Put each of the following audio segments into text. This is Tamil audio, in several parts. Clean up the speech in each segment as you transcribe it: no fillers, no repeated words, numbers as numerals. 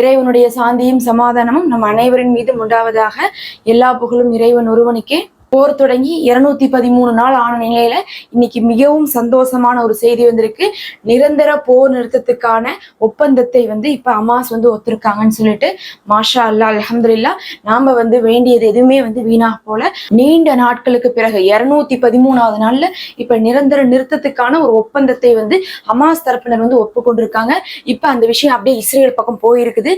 இறைவனுடைய சாந்தியும் சமாதானமும் நம் அனைவரின் மீதும் உண்டாவதாக. எல்லா புகழும் இறைவன் ஒருவனுக்கே. போர் தொடங்கி 213 நாள் ஆன நிலையில இன்னைக்கு மிகவும் சந்தோஷமான ஒரு செய்தி வந்திருக்கு. நிரந்தர போர் நிறுத்தத்துக்கான ஒப்பந்தத்தை இப்ப ஹமாஸ் ஒத்துருக்காங்கன்னு சொல்லிட்டு மாஷா அல்லா அல்ஹம்துலில்லாஹ். நாம வேண்டியது எதுவுமே வீணா போல. நீண்ட நாட்களுக்கு பிறகு 213வது நாள்ல இப்ப நிரந்தர நிறுத்தத்துக்கான ஒரு ஒப்பந்தத்தை ஹமாஸ் தரப்பினர் ஒப்புக்கொண்டிருக்காங்க. இப்ப அந்த விஷயம் அப்படியே இஸ்ரேல் பக்கம் போயிருக்குது.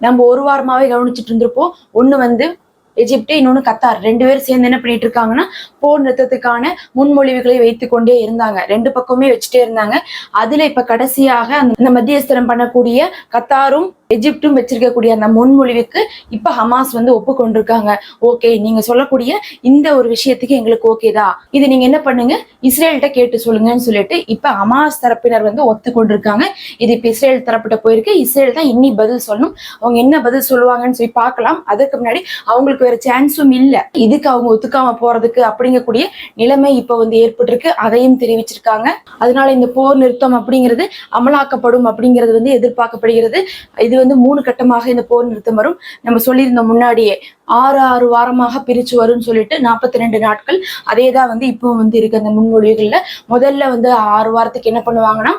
நம்ம ஒரு வாரமாவே கவனிச்சுட்டு இருந்திருப்போம். ஒண்ணு எஜிப்ட், இன்னொன்னு கத்தார், 2 பேரும் சேர்ந்து என்ன பண்ணிட்டு இருக்காங்கன்னா போர் நிறுத்தத்துக்கான முன்மொழிவுகளை வைத்துக் கொண்டே இருந்தாங்க. 2 பக்கமே வச்சுட்டே இருந்தாங்க. அதுல இப்ப கடைசியாக அந்த மத்தியஸ்தரம் பண்ணக்கூடிய கத்தாரும் எஜிப்டும் வச்சிருக்கக்கூடிய அந்த முன்மொழிவுக்கு இப்ப ஹமாஸ் ஒப்புக்கொண்டிருக்காங்க. ஓகே, நீங்க சொல்லக்கூடிய இந்த ஒரு விஷயத்துக்கு எங்களுக்கு ஓகேதா, இது நீங்க என்ன பண்ணுங்க, இஸ்ரேல்கிட்ட கேட்டு சொல்லுங்கன்னு சொல்லிட்டு இப்ப ஹமாஸ் தரப்பினர் ஒத்துக்கொண்டிருக்காங்க. இது இப்ப இஸ்ரேல் தரப்பிட்ட போயிருக்கு. இஸ்ரேல் தான் இன்னி பதில் சொல்லணும். அவங்க என்ன பதில் சொல்லுவாங்கன்னு சொல்லி பார்க்கலாம். அதுக்கு முன்னாடி அவங்களுக்கு வேற சான்ஸும் இல்ல இதுக்கு அவங்க ஒத்துக்காம போறதுக்கு அப்படிங்கக்கூடிய நிலைமை இப்ப ஏற்பட்டிருக்கு. அதையும் தெரிவிச்சிருக்காங்க. அதனால இந்த போர் நிறுத்தம் அப்படிங்கிறது அமலாக்கப்படும் அப்படிங்கிறது எதிர்பார்க்கப்படுகிறது. இது 3 கட்டமாக இந்த போர் நிறுத்தம் வரும். நம்ம சொல்லியிருந்தோம் முன்னாடியே 6 வாரமாக பிரிச்சு வரும்னு சொல்லிட்டு 42 நாட்கள். அதேதான் இப்போ இருக்கு அந்த முன்மொழிவுகள்ல. முதல்ல 6 வாரத்துக்கு என்ன பண்ணுவாங்கன்னா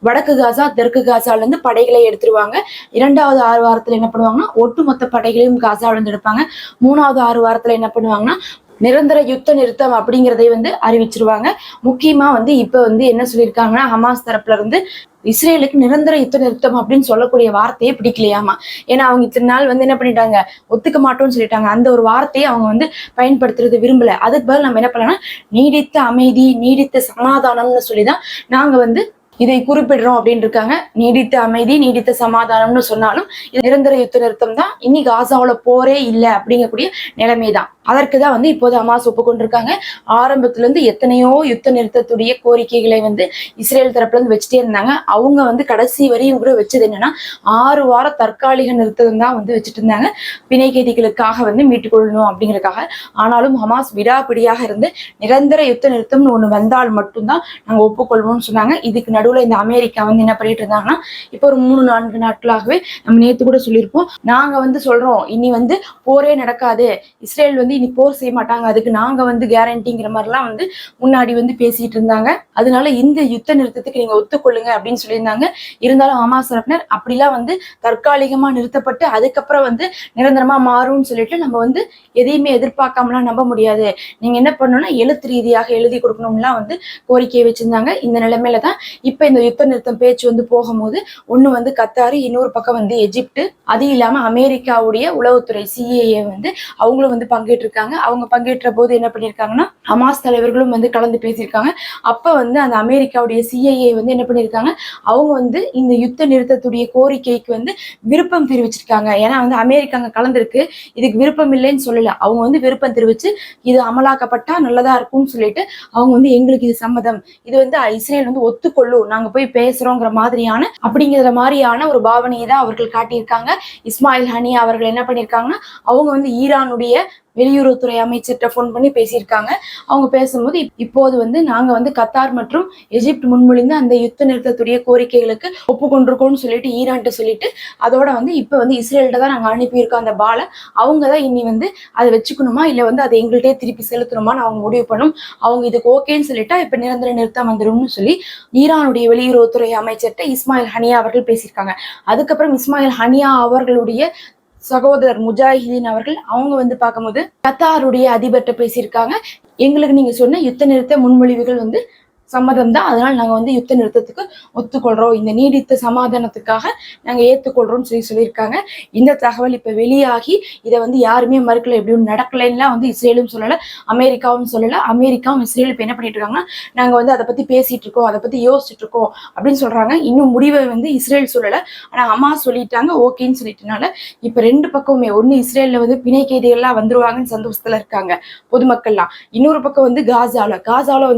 வடக்கு காசா தெற்கு காசால இருந்து படைகளை எடுத்துருவாங்க. 2வது 6 வாரத்துல என்ன பண்ணுவாங்கன்னா ஒட்டுமொத்த படைகளையும் காசால இருந்து எடுப்பாங்க. 3வது 6 வாரத்துல என்ன பண்ணுவாங்கன்னா நிரந்தர யுத்த நிறுத்தம் அப்படிங்கிறதை அறிவிச்சிருவாங்க. முக்கியமா இப்ப என்ன சொல்லியிருக்காங்கன்னா ஹமாஸ் தரப்புல இருந்து இஸ்ரேலுக்கு நிரந்தர யுத்த நிறுத்தம் அப்படின்னு சொல்லக்கூடிய வார்த்தையே பிடிக்கலையாமா. ஏன்னா அவங்க இத்தனை நாள் என்ன பண்ணிட்டாங்க, ஒத்துக்க மாட்டோம்னு சொல்லிட்டாங்க. அந்த ஒரு வார்த்தையை அவங்க பயன்படுத்துறது விரும்பல. அதுக்கு பதில் நம்ம என்ன பண்ணலாம், நீடித்த அமைதி நீடித்த சமாதானம்னு சொல்லிதான் நாங்க இதை குறிப்பிடுறோம் அப்படின்னு இருக்காங்க. நீடித்த அமைதி நீடித்த சமாதானம்னு சொன்னாலும் இது நிரந்தர யுத்த நிறுத்தம் தான். இன்னைக்கு காசாவுல போரே இல்லை அப்படிங்கக்கூடிய நிலைமைதான். அதற்குதான் இப்போது ஹமாஸ் ஒப்புக்கொண்டிருக்காங்க. ஆரம்பத்துல இருந்து எத்தனையோ யுத்த நிறுத்தத்துடைய கோரிக்கைகளை இஸ்ரேல் தரப்புல இருந்து வச்சுட்டே இருந்தாங்க. அவங்க கடைசி வரையும் கூட வச்சது என்னன்னா 6 வார தற்காலிக நிறுத்தம் தான் வச்சுட்டு இருந்தாங்க, பிணை கைதிகளுக்காக மீட்டுக் கொள்ளணும் அப்படிங்கறதுக்காக. ஆனாலும் ஹமாஸ் விடாப்பிடியாக இருந்து நிரந்தர யுத்த நிறுத்தம்னு ஒண்ணு வந்தால் மட்டும்தான் நாங்க ஒப்புக்கொள்வோம்னு சொன்னாங்க. இதுக்கு நடுவுல இந்த அமெரிக்கா என்ன பண்ணிட்டு இருந்தாங்கன்னா இப்போ ஒரு 3-4 நாட்களாகவே நம்ம நேத்து கூட சொல்லியிருப்போம், நாங்க சொல்றோம் இனி போரே நடக்காது, இஸ்ரேல் இனி போர் செய்ய மாட்டாங்க, அதுக்கு நாங்க கேரண்டிங்கிற மாதிரிலாம் முன்னாடி பேசிட்டு இருந்தாங்க. அதனால இந்த யுத்த நிறுத்தத்துக்கு நீங்க ஒத்துக்கொள்ளுங்க அப்படின்னு சொல்லியிருந்தாங்க. இருந்தாலும் ஹமாஸ் தரப்பினர் அப்படிலாம் தற்காலிகமா நிறுத்தப்பட்டு அதுக்கப்புறம் நிரந்தரமா மாறும்னு சொல்லிட்டு நம்ம எதையுமே எதிர்பார்க்காமலாம் நம்ப முடியாது, நீங்க என்ன பண்ணணும்னா எழுத்து ரீதியாக எழுதி கொடுக்கணும்லாம் கோரிக்கையை வச்சிருந்தாங்க. இந்த நிலைமையில தான் இப்ப இந்த யுத்த நிறுத்தம் பேச்சு போகும்போது ஒண்ணு கத்தாரு, இன்னொரு பக்கம் எஜிப்ட், அது இல்லாம அமெரிக்காவுடைய உளவுத்துறை சிஏஏ அவங்களும் பங்கேற்று இருக்காங்க. அவங்க பங்கேற்ற போது என்ன பண்ணிருக்காங்கன்னா ஹமாஸ் தலைவர்களும் கலந்து பேசியிருக்காங்க. அப்ப அந்த அமெரிக்காவுடைய சிஐஏ என்ன பண்ணிருக்காங்க, அவங்க இந்த யுத்த நிறுத்தத்துடைய கோரிக்கைக்கு விருப்பம் தெரிவிச்சிருக்காங்க. ஏன்னா அமெரிக்கா அங்க கலந்துருக்கு, இதுக்கு விருப்பம் இல்லைன்னு சொல்லல, அவங்க விருப்பம் தெரிவிச்சு இது அமலாக்கப்பட்டா நல்லதா இருக்கும்னு சொல்லிட்டு அவங்க எங்களுக்கு இது சம்மதம், இது இஸ்ரேல் ஒத்துக்கொள்ளும், நாங்க போய் பேசுறோங்கிற மாதிரியான ஒரு பாவனையை தான் அவர்கள் காட்டியிருக்காங்க. இஸ்மாயில் ஹனியா அவர்கள் என்ன பண்ணிருக்காங்கன்னா அவங்க ஈரானுடைய வெளியுறவுத்துறை அமைச்சர்கிட்ட போன் பண்ணி பேசியிருக்காங்க. அவங்க பேசும்போது இப்போது நாங்க கத்தார் மற்றும் எஜிப்ட் முன்மொழிந்து அந்த யுத்த நிறுத்தத்துடைய கோரிக்கைகளுக்கு ஒப்புக்கொண்டிருக்கோம்னு சொல்லிட்டு ஈரான்கிட்ட சொல்லிட்டு அதோட இப்ப இஸ்ரேல்கிட்ட தான் நாங்க அனுப்பியிருக்கோம் அந்த பாலை, அவங்க தான் இனி அதை வச்சுக்கணுமா இல்ல அதை எங்கள்கிட்டயே திருப்பி செலுத்தணுமான்னு அவங்க முடிவு பண்ணும். அவங்க இதுக்கு ஓகேன்னு சொல்லிட்டா இப்ப நிரந்தர நிறுத்தம் வந்துடும்னு சொல்லி ஈரானுடைய வெளியுறவுத்துறை அமைச்சர்கிட்ட இஸ்மாயில் ஹனியா அவர்கள் பேசியிருக்காங்க. அதுக்கப்புறம் இஸ்மாயில் ஹனியா அவர்களுடைய சகோதரர் முஜாஹிதீன் அவர்கள் அவங்க பார்க்கும்போது கத்தாருடைய அதிபர்கிட்ட பேசியிருக்காங்க. எங்களுக்கு நீங்க சொன்ன யுத்த நிறுத்த முன்மொழிவுகள் சம்மதம் தான், அதனால நாங்க யுத்த நிறுத்தத்துக்கு ஒத்துக்கொள்றோம், இந்த நீடித்த சமாதானத்துக்காக நாங்க ஏத்துக்கொள்றோம்னு சொல்லியிருக்காங்க. இந்த தகவல் இப்ப வெளியாகி இதை யாருமே மறுக்கல, எப்படியும் நடக்கலைன்னா இஸ்ரேலும் சொல்லல அமெரிக்காவும் சொல்லல. அமெரிக்காவும் இஸ்ரேல் இப்ப என்ன பண்ணிட்டு இருக்காங்கன்னா நாங்க அதை பத்தி பேசிட்டு இருக்கோம், அதை பத்தி யோசிச்சுட்டு இருக்கோம் அப்படின்னு சொல்றாங்க. இன்னும் முடிவை இஸ்ரேல் சொல்லல, ஆனா ஹமாஸ் சொல்லிட்டாங்க ஓகேன்னு சொல்லிட்டனால இப்ப 2 பக்கமுமே ஒண்ணு இஸ்ரேல்ல பிணை கைதிகள்லாம் வந்துருவாங்கன்னு சந்தோஷத்துல இருக்காங்க பொதுமக்கள்லாம், இன்னொரு பக்கம் காசால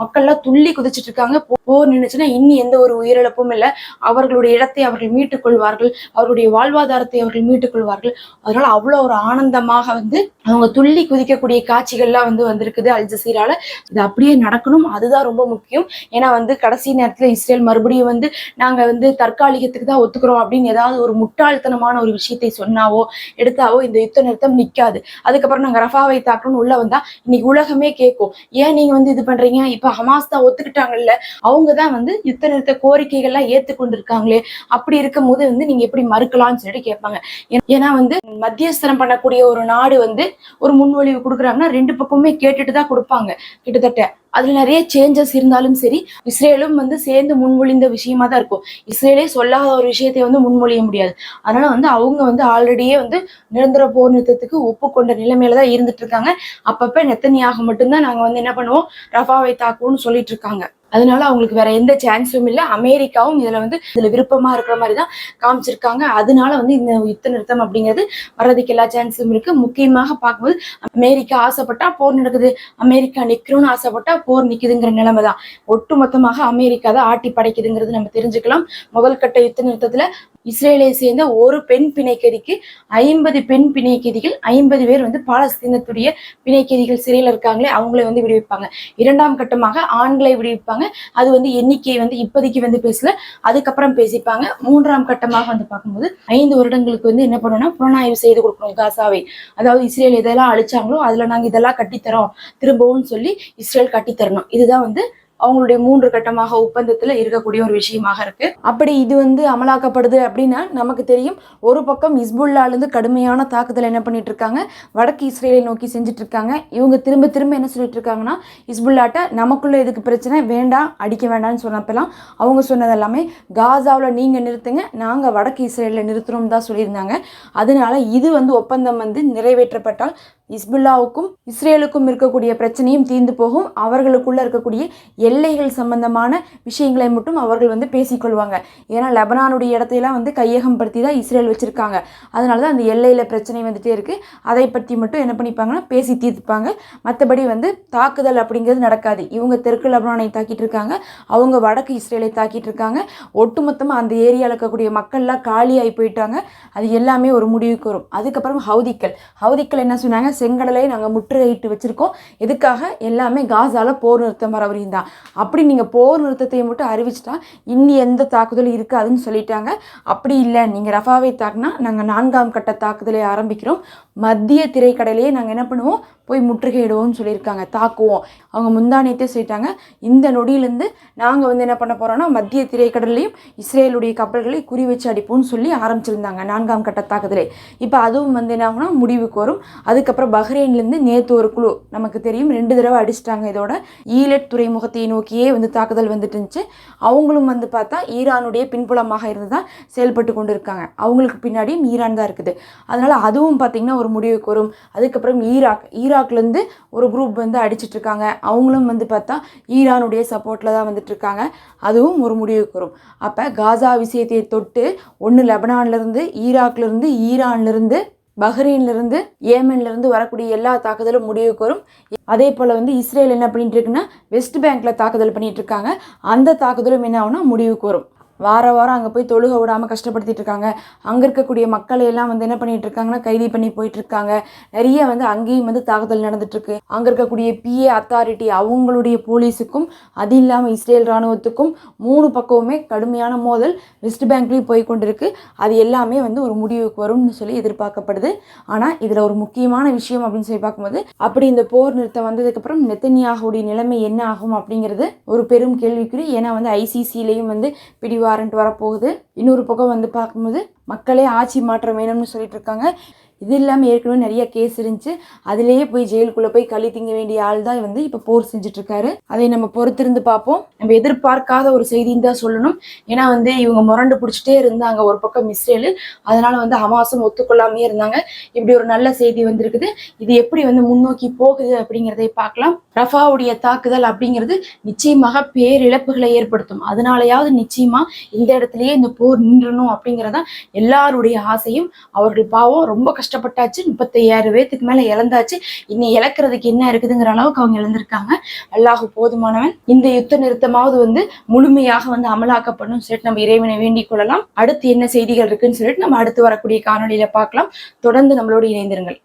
மக்கள்லாம் துள்ளி குதிச்சிட்டு இருக்காங்க. போர் நின்றுச்சுன்னா இன்னி எந்த ஒரு உயிரிழப்பும் இல்லை, அவர்களுடைய இடத்தை அவர்கள் மீட்டுக் கொள்வார்கள், அவருடைய வாழ்வாதாரத்தை அவர்கள் மீட்டுக் கொள்வார்கள். அதனால அவ்வளவு ஒரு ஆனந்தமாக அவங்க துள்ளி குதிக்கக்கூடிய காட்சிகள்லாம் வந்திருக்குது அல் ஜசீரால. இது அப்படியே நடக்கணும், அதுதான் ரொம்ப முக்கியம். ஏன்னா கடைசி நேரத்துல இஸ்ரேல் மறுபடியும் நாங்க தற்காலிகத்துக்கு தான் ஒத்துக்கிறோம் அப்படின்னு ஏதாவது ஒரு முட்டாள்தனமான ஒரு விஷயத்தை சொன்னாவோ எடுத்தாவோ இந்த யுத்த நிறுத்தம் நிக்காது. அதுக்கப்புறம் நாங்க ரஃபாவை தாக்கணும்னு உள்ள வந்தா இன்னைக்கு உலகமே கேட்கும், ஏன் நீங்க இது பண்றீங்க, இப்ப ஹமாஸ் தான் ஒத்துக்கிட்டாங்கல்ல, அவங்கதான் யுத்த நிறுத்த கோரிக்கைகள்லாம் ஏத்துக்கொண்டு இருக்காங்களே, அப்படி இருக்கும் போது நீங்க எப்படி மறுக்கலாம்னு சொல்லிட்டு கேட்பாங்க. ஏன்னா மத்தியஸ்தரம் பண்ணக்கூடிய ஒரு நாடு ஒரு முன்மொழிவு கொடுக்குறாங்கன்னா 2 பக்கமுமே கேட்டுட்டு தான் கொடுப்பாங்க கிட்டத்தட்ட. அதுல நிறைய சேஞ்சஸ் இருந்தாலும் சரி, இஸ்ரேலும் சேர்ந்து முன்மொழிந்த விஷயமா தான் இருக்கும். இஸ்ரேலே சொல்லாத ஒரு விஷயத்தை முன்மொழிய முடியாது. அதனால அவங்க ஆல்ரெடியே நிரந்தர போர் நிறுத்தத்துக்கு ஒப்புக்கொண்ட நிலைமையில தான் இருந்துட்டு இருக்காங்க. அப்பப்ப நெத்தனியாக மட்டும்தான் நாங்க என்ன பண்ணுவோம், ரஃபாவை தாக்குவோம்னு சொல்லிட்டு இருக்காங்க. அதனால அவங்களுக்கு வேற எந்த சான்ஸும் இல்லை. அமெரிக்காவும் இதுல விருப்பமா இருக்கிற மாதிரி தான் காமிச்சிருக்காங்க. அதனால இந்த யுத்த நிறுத்தம் அப்படிங்கிறது வர்றதுக்கு எல்லா சான்ஸும் இருக்கு. முக்கியமாக பார்க்கும்போது அமெரிக்கா ஆசைப்பட்டா போர் நடக்குது, அமெரிக்கா நிக்கணும்னு ஆசைப்பட்டா போர் நிக்குதுங்கிற நிலைமை தான். ஒட்டுமொத்தமாக அமெரிக்கா தான் ஆட்டி படைக்குதுங்கிறது நம்ம தெரிஞ்சுக்கலாம். முதல் கட்ட யுத்த நிறுத்தத்துல இஸ்ரேலை சேர்ந்த ஒரு பெண் பிணைக்கைதிக்கு 50 பெண் பிணைக்கைதிகள், 50 பேர் பாலஸ்தீனத்துடைய பிணைக்கைதிகள் சிறையில் இருக்காங்களே அவங்களை விடுவிப்பாங்க. 2ஆம் கட்டமாக ஆண்களை விடுவிப்பாங்க. அது எண்ணிக்கை இப்போதைக்கு பேசல, அதுக்கப்புறம் பேசிப்பாங்க. 3ஆம் கட்டமாக பார்க்கும்போது 5 வருடங்களுக்கு என்ன பண்ணணும்னா புலனாய்வு செய்து கொடுக்கணும் காசாவை. அதாவது இஸ்ரேல் எதெல்லாம் அழிச்சாங்களோ அதுல நாங்க இதெல்லாம் கட்டித்தரோம் திரும்பவும் சொல்லி இஸ்ரேல் கட்டித்தரணும். இதுதான் அவங்களுடைய 3 கட்டமாக ஒப்பந்தத்துல இருக்கக்கூடிய ஒரு விஷயமாக இருக்கு. அப்படி இது அமலாக்கப்படுது அப்படின்னா நமக்கு தெரியும், ஒரு பக்கம் ஹிஸ்புல்லால இருந்து கடுமையான தாக்குதல் என்ன பண்ணிட்டு இருக்காங்க, வடக்கு இஸ்ரேலை நோக்கி செஞ்சுட்டு இருக்காங்க. இவங்க திரும்ப திரும்ப என்ன சொல்லிட்டு இருக்காங்கன்னா, ஹிஸ்புல்லாட்ட நமக்குள்ள எதுக்கு பிரச்சனை, வேண்டாம் அடிக்க வேண்டாம்னு சொன்னப்பெல்லாம் அவங்க சொன்னது எல்லாமே காசாவில் நீங்க நிறுத்துங்க, நாங்க வடக்கு இஸ்ரேலில் நிறுத்துறோம் தான் சொல்லியிருந்தாங்க. அதனால இது ஒப்பந்தம் நிறைவேற்றப்பட்டால் ஹிஸ்புல்லாவுக்கும் இஸ்ரேலுக்கும் இருக்கக்கூடிய பிரச்சனையும் தீர்ந்து போகும். அவர்களுக்குள்ள இருக்கக்கூடிய எல்லைகள் சம்பந்தமான விஷயங்களை மட்டும் அவர்கள் பேசிக்கொள்வாங்க. ஏன்னா லெபனானுடைய இடத்தையெல்லாம் கையகம் படுத்தி தான் இஸ்ரேல் வச்சிருக்காங்க. அதனால தான் அந்த எல்லையில பிரச்சனை வந்துட்டே இருக்கு. அதை பற்றி மட்டும் என்ன பண்ணிப்பாங்கன்னா பேசி தீர்த்துப்பாங்க. மற்றபடி தாக்குதல் அப்படிங்கிறது நடக்காது. இவங்க தெற்கு லெபனானை தாக்கிட்டு இருக்காங்க, அவங்க வடக்கு இஸ்ரேலை தாக்கிட்டு இருக்காங்க. ஒட்டுமொத்தமாக அந்த ஏரியாவில் இருக்கக்கூடிய மக்கள்லாம் காலியாகி போயிட்டாங்க. அது எல்லாமே ஒரு முடிவுக்கு வரும். அதுக்கப்புறம் ஹவுதிக்கள் என்ன சொன்னாங்க, செங்கடலை நாங்கள் முற்றுகையிட்டு வச்சிருக்கோம், எதுக்காக, எல்லாமே காசால போர் நிறுத்தம் வரவரையும் தான். அப்படி நீங்கள் போர் நிறுத்தத்தை மட்டும் அறிவிச்சிட்டா இன்னி எந்த தாக்குதலும் இருக்காதுன்னு சொல்லிட்டாங்க. அப்படி இல்லை, நீங்கள் ரஃபாவை தாக்குனா நாங்கள் 4ஆம் கட்ட தாக்குதலை ஆரம்பிக்கிறோம், மத்திய திரைக்கடலையே நாங்கள் என்ன பண்ணுவோம், போய் முற்றுகையிடுவோம்னு சொல்லியிருக்காங்க, தாக்குவோம். அவங்க முந்தானியத்தை சொல்லிட்டாங்க, இந்த நொடியிலேருந்து நாங்கள் என்ன பண்ண போகிறோம்னா மத்திய திரைக்கடலையும் இஸ்ரேலுடைய கப்பல்களை குறி வச்சு அடிப்போம்னு சொல்லி ஆரம்பிச்சிருந்தாங்க 4ஆம் கட்ட தாக்குதலை. இப்போ அதுவும் என்ன ஆகும்னா முடிவுக்கு வரும். அதுக்கப்புறம் பஹ்ரைன்லேருந்து நேற்று ஒரு குழு நமக்கு தெரியும் 2 தடவை அடிச்சிட்டாங்க. இதோட ஈலட் துறைமுகத்தை நோக்கியே தாக்குதல் வந்துட்டு இருந்துச்சு. அவங்களும் பார்த்தா ஈரானுடைய பின்புலமாக இருந்து தான் செயல்பட்டு கொண்டு இருக்காங்க. அவங்களுக்கு பின்னாடியும் ஈரான் தான் இருக்குது. அதனால அதுவும் பார்த்தீங்கன்னா ஒரு முடிவுக்கு வரும். அதுக்கப்புறம் ஈராக்லேருந்து ஒரு குரூப் அடிச்சிட்டு இருக்காங்க. அவங்களும் பார்த்தா ஈரானுடைய சப்போர்ட்டில் தான் வந்துட்டு இருக்காங்க. அதுவும் ஒரு முடிவுக்கு வரும். அப்போ காசா விஷயத்தை தொட்டு ஒன்று லெபனான்லேருந்து, ஈராக்லேருந்து, ஈரான்லேருந்து, பஹ்ரைன்லேருந்து, ஏமன்லேருந்து வரக்கூடிய எல்லா தாக்குதலும் முடிவுக்கு வரும். அதே போல் இஸ்ரேல் என்ன பண்ணிட்டு இருக்குன்னா வெஸ்ட் பேங்க்ல தாக்குதல் பண்ணிட்டு இருக்காங்க. அந்த தாக்குதலும் என்ன ஆகும்னா முடிவுக்கு வரும். வாரம் அங்கே போய் தொழுக விடாமல் கஷ்டப்படுத்திட்டு இருக்காங்க. அங்கே இருக்கக்கூடிய மக்களை எல்லாம் என்ன பண்ணிட்டு இருக்காங்கன்னா கைது பண்ணி போயிட்டு இருக்காங்க. நிறைய அங்கேயும் தாக்குதல் நடந்துட்டு இருக்கு. அங்கே இருக்கக்கூடிய PA அத்தாரிட்டி அவங்களுடைய போலீஸுக்கும் அது இல்லாமல் இஸ்ரேல் இராணுவத்துக்கும் 3 பக்கமுமே கடுமையான மோதல் வெஸ்ட் பேங்க்லேயும் போய் கொண்டிருக்கு. அது எல்லாமே ஒரு முடிவுக்கு வரும்னு சொல்லி எதிர்பார்க்கப்படுது. ஆனால் இதில் ஒரு முக்கியமான விஷயம் அப்படின்னு சொல்லி பார்க்கும்போது, அப்படி இந்த போர் நிறுத்தம் வந்ததுக்கப்புறம் நெத்தன்யாகுடைய நிலைமை என்ன ஆகும் அப்படிங்கிறது ஒரு பெரும் கேள்விக்குறி. ஏன்னா ICCலையும் பிடிவாரண்ட் வரப்போகுது. இன்னொரு பக்கம் பார்க்கும்போது மக்களே ஆட்சி மாற்றம் வேணும்னு சொல்லிட்டு இருக்காங்க. இது இல்லாமல் ஏற்கனவே நிறைய கேஸ் இருந்துச்சு, அதிலேயே போய் ஜெயிலுக்குள்ளே போய் களி திங்க வேண்டிய ஆள் தான் இப்போ போர் செஞ்சுட்டு இருக்காரு. அதை நம்ம பொறுத்திருந்து பார்ப்போம். நம்ம எதிர்பார்க்காத ஒரு செய்தின்னு தான் சொல்லணும். ஏன்னா இவங்க முரண்டு பிடிச்சிட்டே இருந்தாங்க ஒரு பக்கம் இஸ்ரேலு. அதனால ஹமாஸும் ஒத்துக்கொள்ளாமே இருந்தாங்க. இப்படி ஒரு நல்ல செய்தி வந்திருக்குது. இது எப்படி முன்னோக்கி போகுது அப்படிங்கிறதை பார்க்கலாம். ரஃபாவுடைய தாக்குதல் அப்படிங்கிறது நிச்சயமாக பேரிழப்புகளை ஏற்படுத்தும். அதனாலயாவது நிச்சயமா இந்த இடத்துலயே இந்த போர் நின்றணும் அப்படிங்கிறதான் எல்லாருடைய ஆசையும். அவர்கள் பாவம் ரொம்ப கஷ்டப்பட்டாச்சு, 35,000 பேத்துக்கு மேல இழந்தாச்சு, இனி இழக்கிறதுக்கு என்ன இருக்குதுங்கிற அளவுக்கு அவங்க இழந்திருக்காங்க. அல்லாஹ் போதுமானவன். இந்த யுத்த நிறுத்தமாவது முழுமையாக அமலாக்கப்படும் சொல்லிட்டு நம்ம இறைவனை வேண்டிக் கொள்ளலாம். அடுத்து என்ன செய்திகள் இருக்குன்னு சொல்லிட்டு நம்ம அடுத்து வரக்கூடிய காணொலியில பார்க்கலாம். தொடர்ந்து நம்மளோடு இணைந்திருங்கள்.